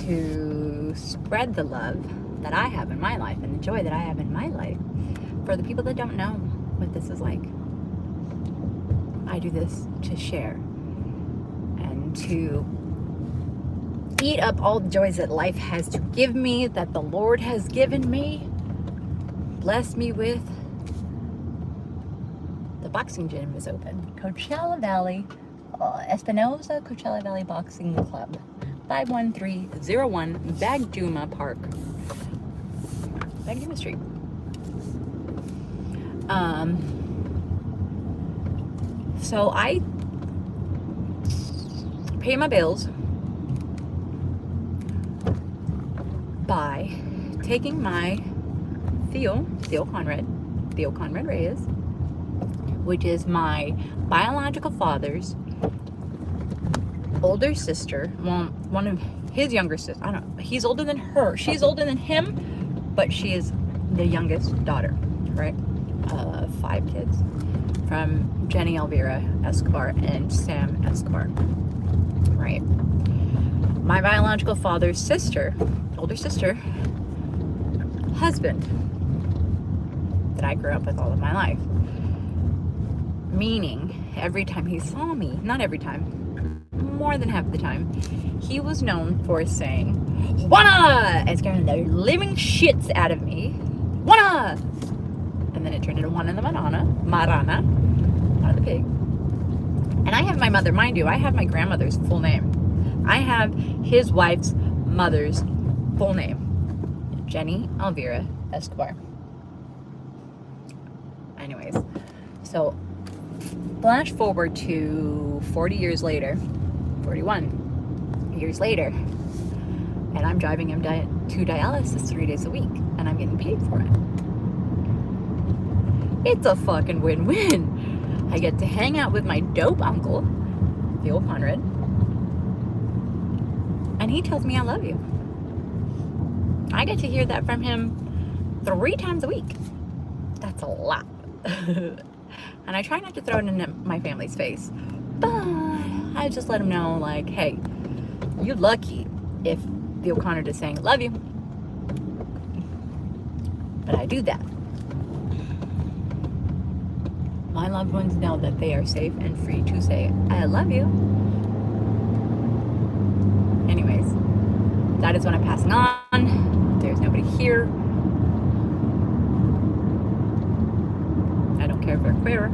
to spread the love that I have in my life and the joy that I have in my life for the people that don't know what this is like. I do this to share and to eat up all the joys that life has to give me, that the Lord has given me, blessed me with. The boxing gym is open. Coachella Valley, Espinosa Coachella Valley Boxing Club, 51301 Bagduma Park, Bagduma Street. So I pay my bills by taking my Theo Conrad Reyes, which is my biological father's older sister, well, one of his younger sisters. I don't know. He's older than her. She's older than him, but she is the youngest daughter, right? 5 kids from Jenny Elvira Escobar and Sam Escobar, right? My biological father's sister, older sister, husband, that I grew up with all of my life. Meaning, every time he saw me, not every time, more than half the time, he was known for saying, "Wanna!" and scaring the living shits out of me. "Wanna!" And then it turned into one in the Marana, out of the pig. And I have my mother, mind you, I have my grandmother's full name. I have his wife's mother's full name, Jenny Elvira Escobar. Anyways, so flash forward to 41 years later, and I'm driving him to dialysis 3 days a week, and I'm getting paid for it. It's a fucking win-win. I get to hang out with my dope uncle, Theo Conrad, and he tells me I love you. I get to hear that from him 3 times a week. That's a lot. And I try not to throw it in my family's face, but I just let him know, like, hey, you're lucky if Theo Conrad is saying love you. But I do that. My loved ones know that they are safe and free to say I love you. Anyways, that is what I'm passing on. There's nobody here. I don't care if they're queer.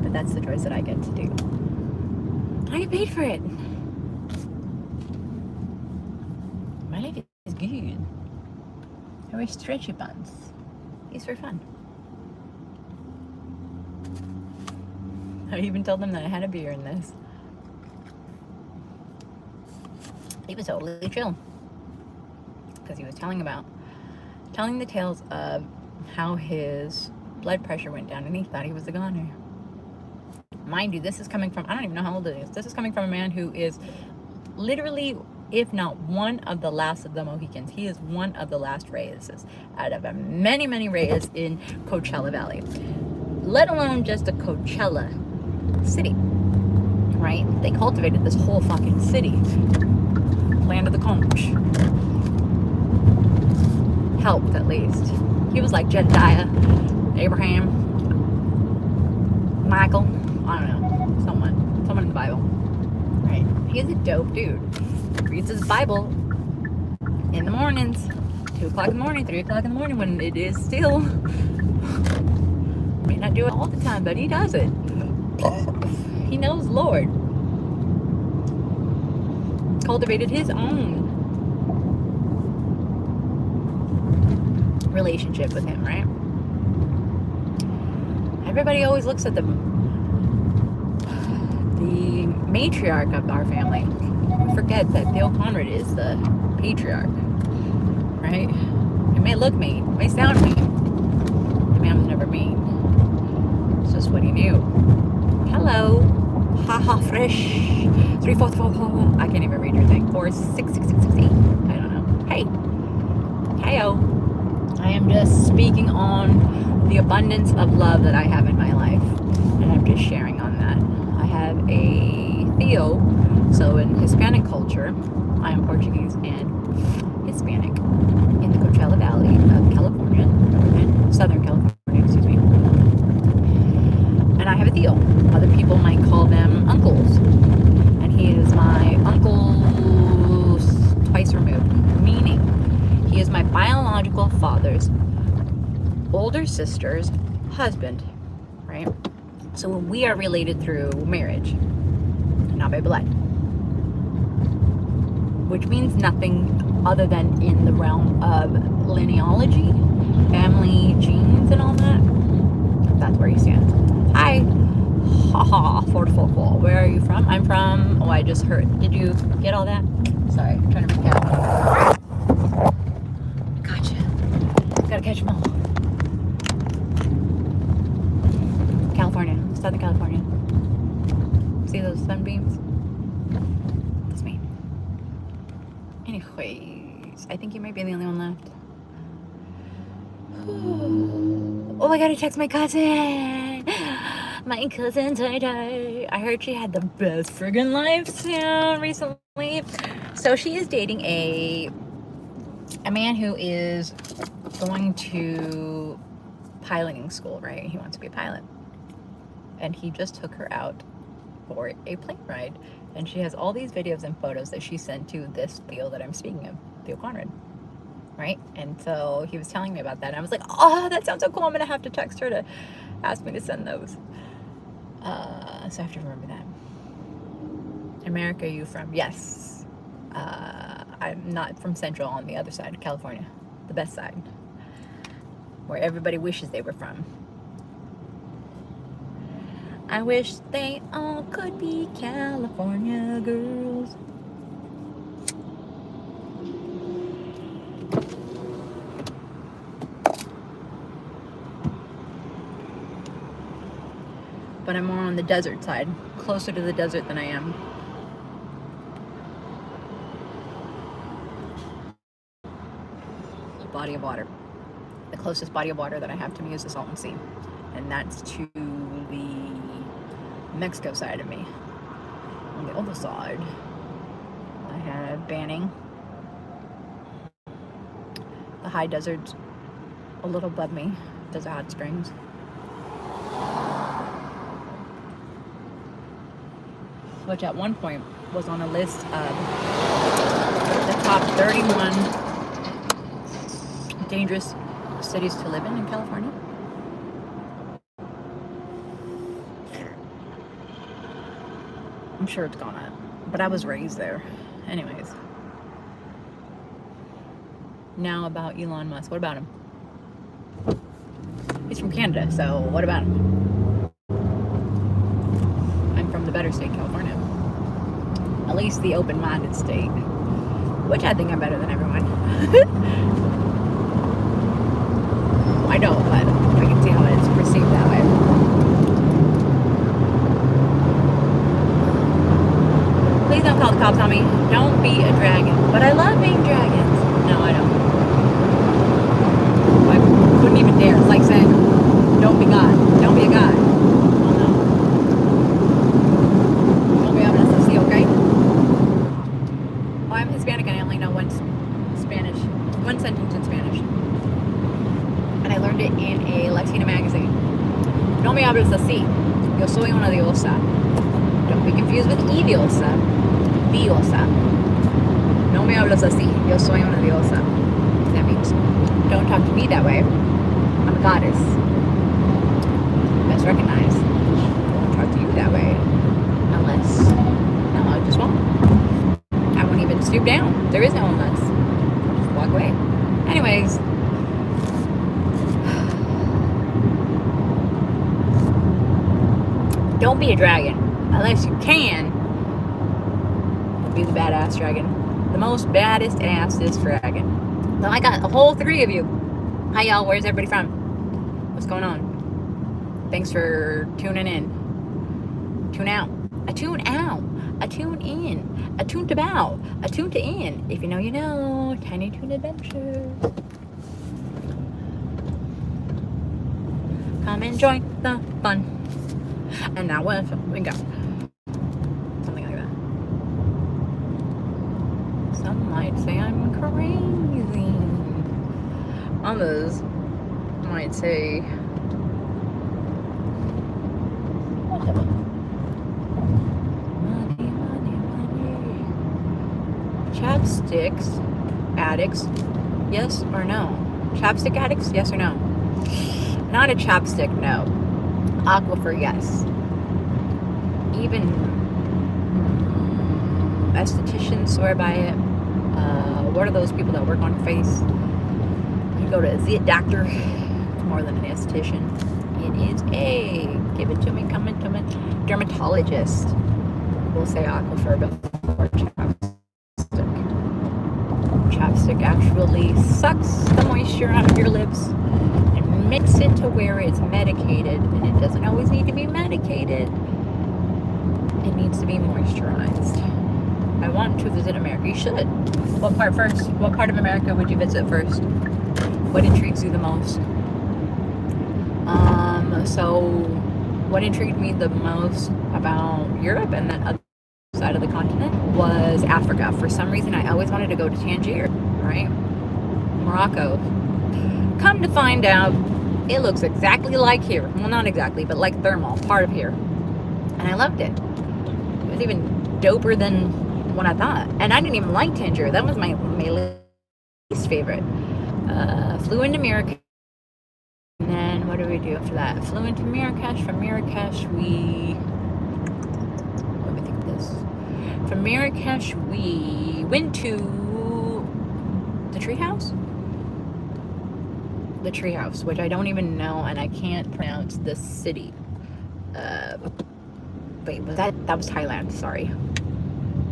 But that's the choice that I get to do. I get paid for it. My life is good. I wear stretchy pants. It's for fun. I even told them that I had a beer in this. He was totally chill. Because he was telling the tales of how his blood pressure went down and he thought he was a goner. Mind you, this is coming from, I don't even know how old it is. This is coming from a man who is literally, if not one of the last of the Mohicans. He is one of the last Reyeses out of many, many Reyes in Coachella Valley. Let alone just a Coachella city, right? They cultivated this whole fucking city. Land of the conch. Helped, at least. He was like Jedediah, Abraham, Michael, I don't know, someone in the Bible, right? He's a dope dude. Reads his Bible in the mornings, 2 o'clock in the morning, 3 o'clock in the morning, when it is still. May not do it all the time, but he does it. He knows Lord. Cultivated his own relationship with him, right? Everybody always looks at the matriarch of our family. We forget that Theo Conrad is the patriarch, right? It may look mean, it may sound mean. The man was never mean. It's just what he knew. Hello. Haha, fresh. 344. I can't even read your thing. 46668. I don't know. Hey. Heyo. I am just speaking on the abundance of love that I have in my life, and I'm just sharing on that. I have a Theo So in Hispanic culture, I am Portuguese and Hispanic in the Coachella Valley of California, and Southern California, excuse me. And I have a tío. Other people might call them uncles. And he is my uncle twice removed, meaning he is my biological father's older sister's husband, right? So we are related through marriage, not by blood. Which means nothing other than in the realm of linealogy, family, genes, and all that. That's where he stands. Hi. Haha, 444. Where are you from? I'm from, oh, I just heard. Did you get all that? Sorry, I'm trying to freak out. Gotcha. Gotta catch them all. California, Southern California. See those sunbeams? That's me. Anyways, I think you might be the only one left. Oh, I gotta text my cousin. My cousin Tay. I heard she had the best friggin' life soon recently. So she is dating a man who is going to piloting school, right? He wants to be a pilot. And he just took her out for a plane ride. And she has all these videos and photos that she sent to this Theo that I'm speaking of, Theo Conrad. Right? And so he was telling me about that. And I was like, oh, that sounds so cool. I'm going to have to text her to ask me to send those. So I have to remember that. America, are you from? Yes. I'm not from Central, on the other side, California. The best side. Where everybody wishes they were from. I wish they all could be California girls. But I'm more on the desert side, closer to the desert than I am. Body of water. The closest body of water that I have to me is the Salton Sea. And that's to the Mexico side of me. On the other side, I have Banning, the high desert a little above me, Desert Hot Springs. Which at one point was on a list of the top 31 dangerous cities to live in California. I'm sure it's gone up, but I was raised there. Anyways. Now about Elon Musk. What about him? He's from Canada, so what about him? I'm from the better state, California. At least the open-minded state. Which I think I'm better than everyone. I know, but I can see how it's perceived that way. Please don't call the cops on me. Don't be a dragon. But I love being dragons. No, I don't. I couldn't even dare. It's like saying, don't be God. Don't be a God. Oh, no. Don't be having us to see, okay? Well, I'm Hispanic and I only know one sentence in Spanish. And I learned it in a Latina magazine. No me hables así. Yo soy una diosa. Don't be confused with diosa. Diosa. No me hablas así. Yo soy una diosa. That means don't talk to me that way. I'm a goddess. Best recognized. Don't talk to you that way. Unless, no, I just won't. I won't even stoop down. There is no unless. Just walk away. Anyways. Don't be a dragon. Unless you can be the badass dragon. The most baddest assest dragon. So I got a whole 3 of you. Hi y'all, where's everybody from? What's going on? Thanks for tuning in. Tune out. A tune out. A tune in. A tune to bow. A tune to in. If you know, you know. Tiny Toon Adventures. Come and join the fun. And now we go. Something like that. Some might say I'm crazy. Others might say whatever. Money, money, money. Chapsticks addicts, yes or no? Chapstick addicts, yes or no? Not a chapstick, no. Aquifer, yes. Even estheticians swear by it. What are those people that work on your face? You go to a zit doctor. It's more than an esthetician. It is a, give it to me, come into me, dermatologist. We'll say aquifer before chapstick. Chapstick actually sucks the moisture out of your lips and makes it to where it's medicated, and it doesn't always need to be medicated. It needs to be moisturized. I want to visit America. You should. What part first? What part of America would you visit first? What intrigues you the most? So what intrigued me the most about Europe and that other side of the continent was Africa. For some reason, I always wanted to go to Tangier, right? Morocco. Come to find out, it looks exactly like here. Well, not exactly, but like thermal, part of here. And I loved it. It was even doper than what I thought. And I didn't even like Tangier. That was my least favorite. Flew into Marrakesh. And then what did we do after that? Flew into Marrakesh. From Marrakesh, let me think of this. From Marrakesh, we went to the treehouse? The treehouse, which I don't even know, and I can't pronounce the city. Wait, was that was Thailand, sorry.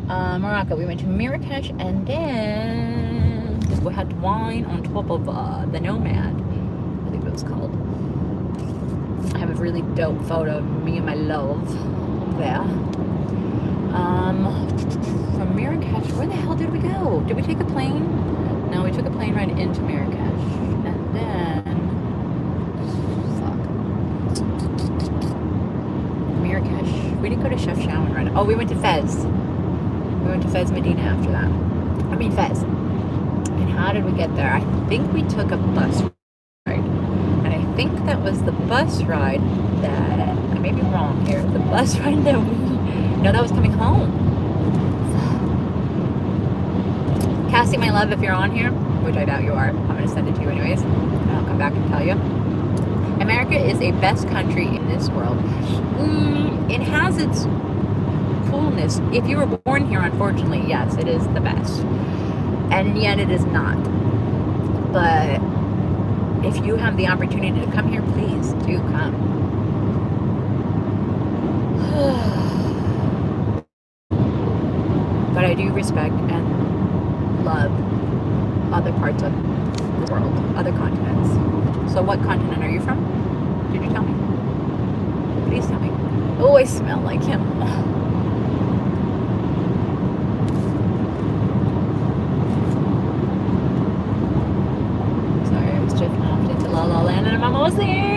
Morocco, we went to Marrakesh, and then we had wine on top of the Nomad, I think it was called. I have a really dope photo of me and my love there. From Marrakesh, where the hell did we go? Did we take a plane? No, we took a plane ride into Marrakesh. And then, Marrakesh. We didn't go to Chefchaouen right now. Oh, we went to Fez. We went to Fez Medina after that. I mean Fez. And how did we get there? I think we took a bus ride. And I think that was the bus ride that, I may be wrong here, the bus ride that no, that was coming home. Cassie, my love, if you're on here, which I doubt you are, I'm going to send it to you anyways, and I'll come back and tell you. America is a best country in this world. It has its coolness. If you were born here, unfortunately, yes, it is the best. And yet it is not. But if you have the opportunity to come here, please do come. But I do respect and love other parts of the world, other continents. So what continent are you from? Did you tell me? Please tell me. Oh, I smell like him. Sorry, I was drifting off into La La Land and I'm almost there.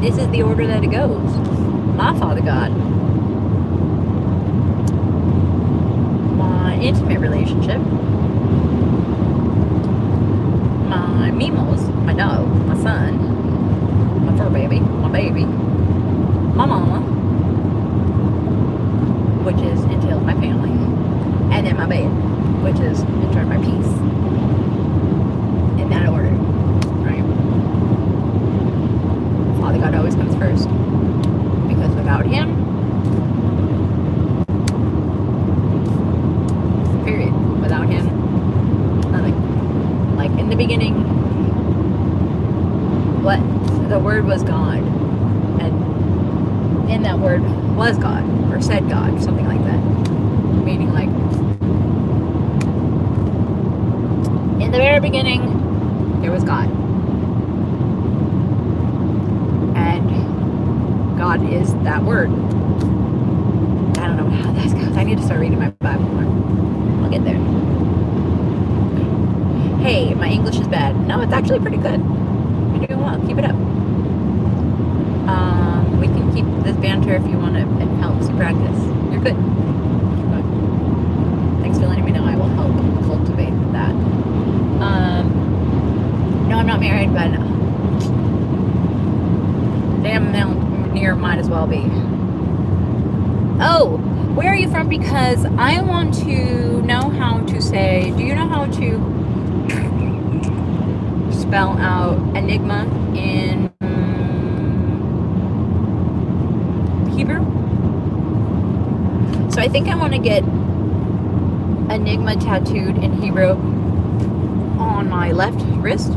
This is the order that it goes. My Father God, my intimate relationship, my Mimos, my dog, my son, my fur baby, my baby, my mama, which is entails my family, and then my bed, which is in turn my peace. In that order, right? Father God always comes first, because without him, period, without him, nothing. Like in the beginning, what the Word was God, and in that Word was God, or said God, something like that. Meaning, like, in the very beginning, there was God. And God is that Word. I don't know how that goes. I need to start reading my Bible more. I'll get there. Hey, my English is bad. No, it's actually pretty good. You're doing well. Keep it up. We can keep this banter if you want to. It helps you practice. You're good. Thanks for letting me know. I will help cultivate that. No, I'm not married, but damn near might as well be. Oh, where are you from? Because I want to know how to say, do you know how to spell out enigma in Hebrew? So I think I want to get enigma tattooed in Hebrew on my left wrist,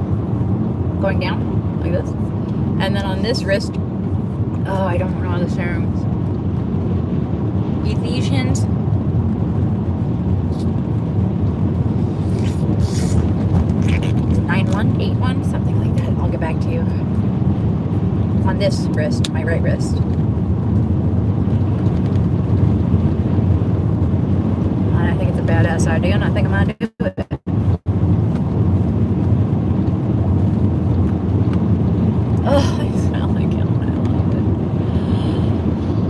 going down like this, and then on this wrist, oh, I don't know the terms. Ephesians 9:1, 8:1, something like that. I'll get back to you. On this wrist, my right wrist. I think it's a badass idea, and I think I'm gonna do it. Oh, I smell like him. I love it.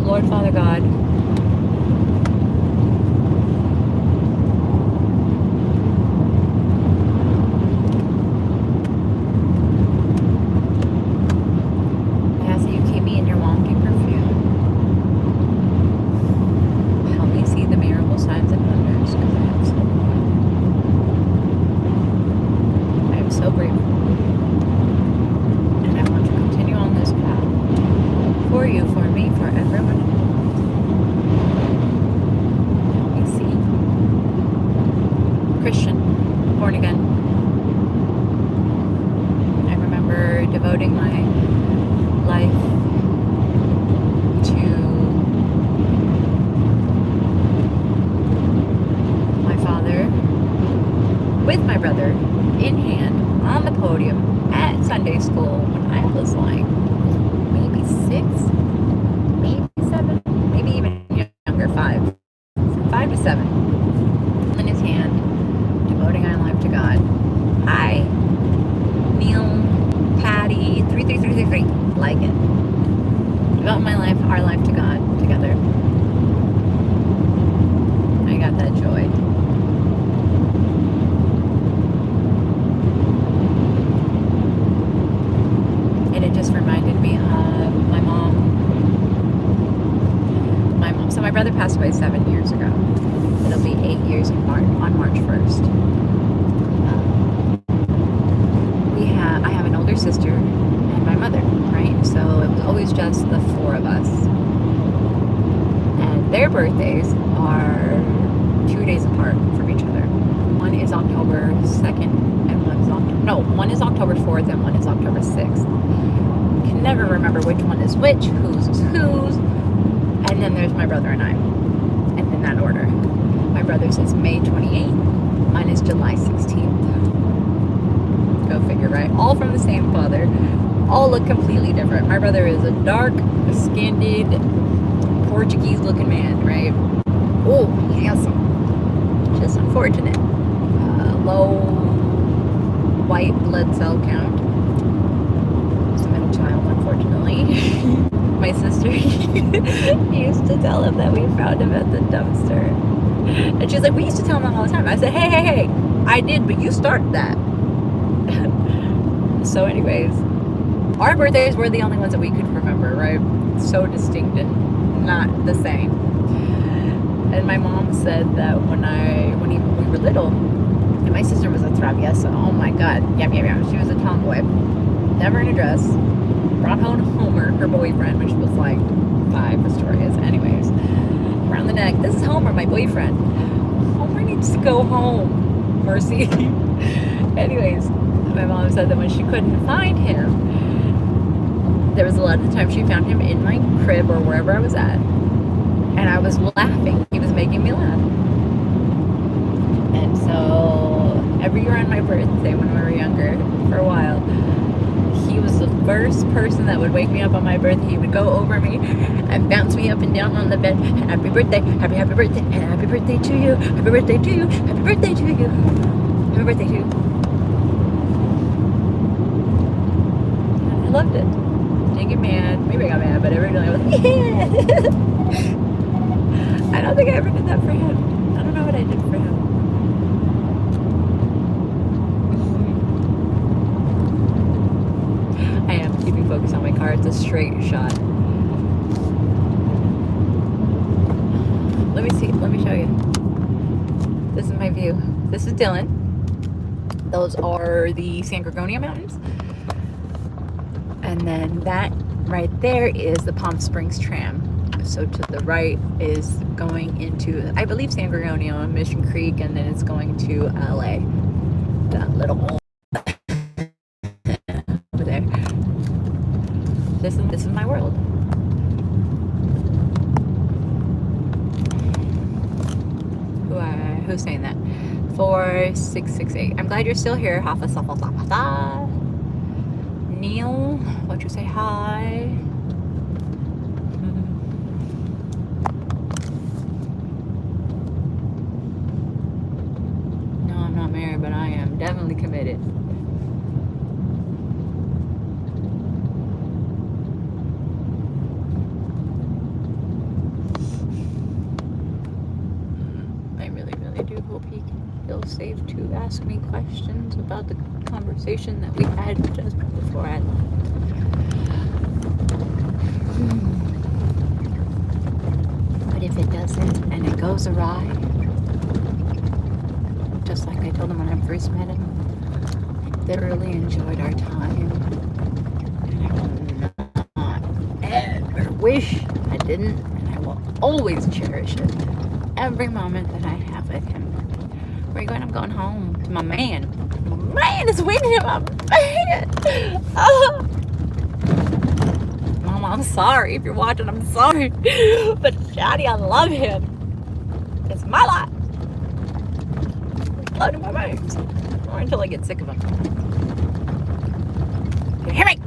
Lord Father God, I ask that you keep me in your walking perfume. Help me see the miracle signs and wonders, because I am so grateful. And I want to continue on this path for you, for me, for everyone. Help me see. Christian, born again. I remember devoting my life to my father with my brother in hand on the podium at Sunday school when I was like maybe 6, maybe 7, maybe even younger, 5. 5 to 7. In his hand, devoting our life to God. I, Neil, Patty, 33333, like it. Devote my life, our life to God together. I got that joy. And it just reminded me of my mom. So my brother passed away 7 years ago. It'll be 8 years in on March 1st. I have an older sister and my mother, right? So it was always just the 4 of us. And their birthdays are 2 days apart from each other. One is October 2nd and one is October 4th and one is October 6th. Can never remember which one is which, whose is whose. And then there's my brother and I, and in that order. My brother's is May 28th, mine is July 16th. Go figure, right? All from the same father, all look completely different. My brother is a dark-skinned, Portuguese-looking man, right? Oh, handsome. Just unfortunate. Low white blood cell count. He's a middle child, unfortunately. My sister used to tell him that we found him at the dumpster. And she's like, we used to tell him that all the time. I said, hey, I did, but you started that. So anyways, our birthdays were the only ones that we could remember, right? So distinct and not the same. And my mom said that when we were little, and my sister was a traviesa. Oh my God. Yeah. She was a tomboy. Never in a dress. Brought home Homer, her boyfriend, which was like 5 Astorias. Anyways, around the neck. This is Homer, my boyfriend. Homer needs to go home. Mercy. Anyways, my mom said that when she couldn't find him, there was a lot of the time she found him in my crib or wherever I was at, and I was laughing. He was making me laugh. And so every year on my birthday when we were younger, for a while, he was the first person that would wake me up on my birthday. He would go over me and bounce me up and down on the bed. Happy birthday, happy birthday, and happy birthday to you, happy birthday to you, happy birthday to you, happy birthday to you. I loved it. Didn't get mad. Maybe I got mad, but every day I was like, yeah. I don't think I ever did that for him. I don't know what I did for him. I am keeping focus on my car. It's a straight shot. Let me see. Let me show you. This is my view. This is Dillon. Those are the San Gorgonio Mountains. And then that right there is the Palm Springs tram. So to the right is going into, I believe, San Gorgonio and Mission Creek, and then it's going to LA. That little over there. This is my world. Who's saying that? 4668. I'm glad you're still here. Hafa safa safa. Neil, won't you say hi? No, I'm not married, but I am definitely committed. I really, really do hope he can feel safe to ask me questions about the conversation that we had just before I left. But if it doesn't and it goes awry, just like I told him when I first met him, I thoroughly enjoyed our time, and I will not ever wish I didn't, and I will always cherish it, every moment that I have with him. Where are you going? I'm going home to my man. My man is winning, my man. Oh. Mama, I'm sorry if you're watching. I'm sorry, but Daddy, I love him. It's my life. Blood in my veins, or until I get sick of him. You hear me?